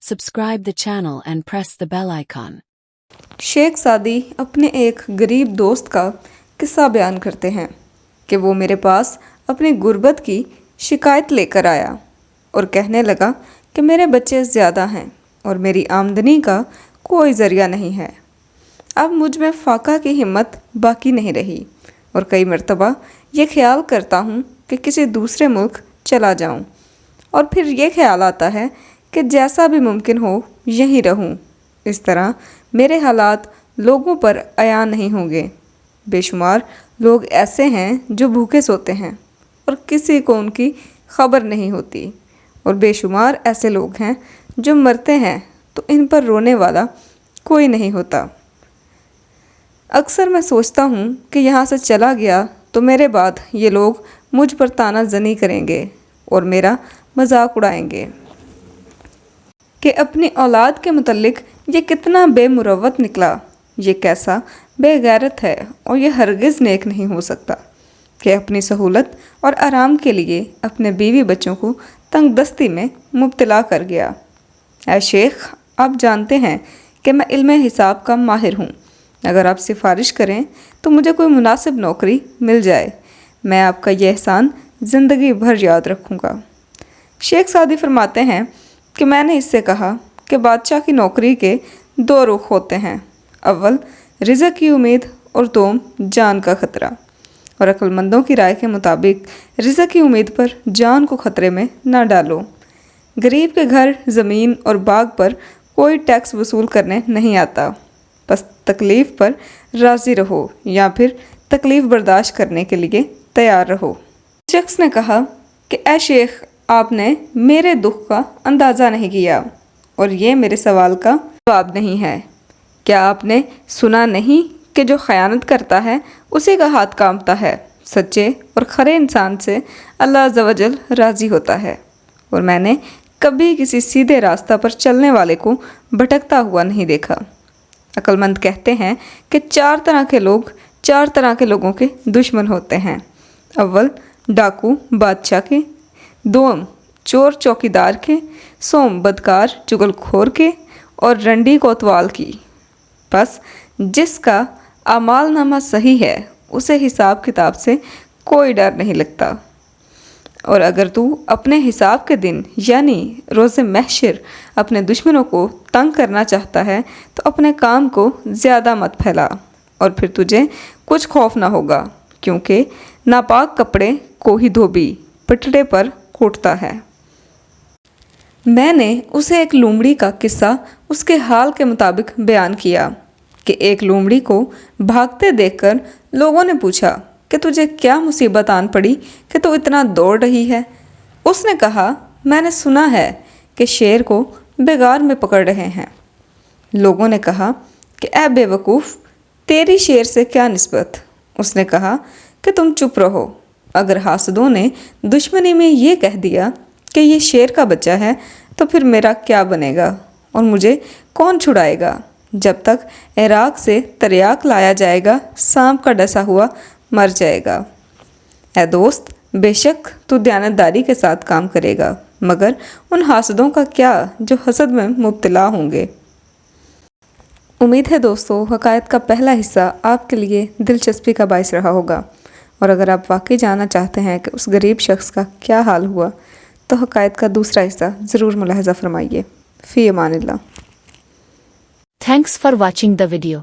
Subscribe the channel and press the bell icon. Sheikh सादी अपने एक गरीब दोस्त का किस्सा बयान करते हैं कि वो मेरे पास अपनी गुर्बत की शिकायत लेकर आया और कहने लगा कि मेरे बच्चे ज़्यादा हैं और मेरी आमदनी का कोई ज़रिया नहीं है। अब मुझ में फाका की हिम्मत बाकी नहीं रही और कई मर्तबा ये ख्याल करता हूँ कि किसी दूसरे मुल्क चला जाऊँ और फिर ये ख्याल आता है कि जैसा भी मुमकिन हो यहीं रहूँ। इस तरह मेरे हालात लोगों पर अयान नहीं होंगे। बेशुमार लोग ऐसे हैं जो भूखे सोते हैं और किसी को उनकी खबर नहीं होती, और बेशुमार ऐसे लोग हैं जो मरते हैं तो इन पर रोने वाला कोई नहीं होता। अक्सर मैं सोचता हूँ कि यहाँ से चला गया तो मेरे बाद ये लोग मुझ पर ताना जनी करेंगे और मेरा मजाक उड़ाएंगे कि अपनी औलाद के मुतल्लिक ये कितना बेमुरवत निकला, ये कैसा बेगैरत है और ये हरगिज़ नेक नहीं हो सकता कि अपनी सहूलत और आराम के लिए अपने बीवी बच्चों को तंग दस्ती में मुब्तला कर गया। ऐ शेख, आप जानते हैं कि मैं इल्म हिसाब का माहिर हूँ। अगर आप सिफारिश करें तो मुझे कोई मुनासिब नौकरी मिल जाए, मैं आपका यह एहसान ज़िंदगी भर याद रखूँगा। शेख सादी फरमाते हैं कि मैंने इससे कहा कि बादशाह की नौकरी के दो रुख होते हैं, अव्वल रिज़्क़ की उम्मीद और दोम जान का ख़तरा। और अक्लमंदों की राय के मुताबिक रिज़्क़ की उम्मीद पर जान को ख़तरे में न डालो। गरीब के घर ज़मीन और बाग पर कोई टैक्स वसूल करने नहीं आता, बस तकलीफ़ पर राज़ी रहो या फिर तकलीफ़ बर्दाश्त करने के लिए तैयार रहो। शख्स ने कहा कि ऐ शेख, आपने मेरे दुख का अंदाज़ा नहीं किया और ये मेरे सवाल का जवाब नहीं है। क्या आपने सुना नहीं कि जो ख़यानत करता है उसी का हाथ कांपता है। सच्चे और खरे इंसान से अल्लाह अज़्ज़ व जल राज़ी होता है, और मैंने कभी किसी सीधे रास्ता पर चलने वाले को भटकता हुआ नहीं देखा। अक्लमंद कहते हैं कि चार तरह के लोग चार तरह के लोगों के दुश्मन होते हैं। अव्वल डाकू बादशाह के, दोम चोर चौकीदार के, सोम बदकार चुगलखोर के और रंडी कोतवाल की। बस जिसका अमाल नामा सही है उसे हिसाब किताब से कोई डर नहीं लगता, और अगर तू अपने हिसाब के दिन यानी रोज़े महशर अपने दुश्मनों को तंग करना चाहता है तो अपने काम को ज़्यादा मत फैला और फिर तुझे कुछ खौफ ना होगा, क्योंकि नापाक कपड़े को ही धोबी पटड़े पर कूटता है। मैंने उसे एक लोमड़ी का किस्सा उसके हाल के मुताबिक बयान किया कि एक लोमड़ी को भागते देखकर लोगों ने पूछा कि तुझे क्या मुसीबत आन पड़ी कि तू इतना दौड़ रही है। उसने कहा, मैंने सुना है कि शेर को बेगार में पकड़ रहे हैं। लोगों ने कहा कि ऐ बेवकूफ़, तेरी शेर से क्या निस्बत। उसने कहा कि तुम चुप रहो। अगर हासदों ने दुश्मनी में ये कह दिया कि ये शेर का बच्चा है तो फिर मेरा क्या बनेगा और मुझे कौन छुड़ाएगा। जब तक इराक से तरियाक लाया जाएगा सांप का डसा हुआ मर जाएगा। ऐ दोस्त, बेशक तू दयानतदारी के साथ काम करेगा, मगर उन हासदों का क्या जो हसद में मुब्तला होंगे। उम्मीद है दोस्तों हकायत का पहला हिस्सा आपके लिए दिलचस्पी का बाइस रहा होगा, और अगर आप वाकई जानना चाहते हैं कि उस गरीब शख्स का क्या हाल हुआ तो हकायत का दूसरा हिस्सा ज़रूर मुलाहज़ा फरमाइए। फ़ी अमानिल्लाह। Thanks for watching the video.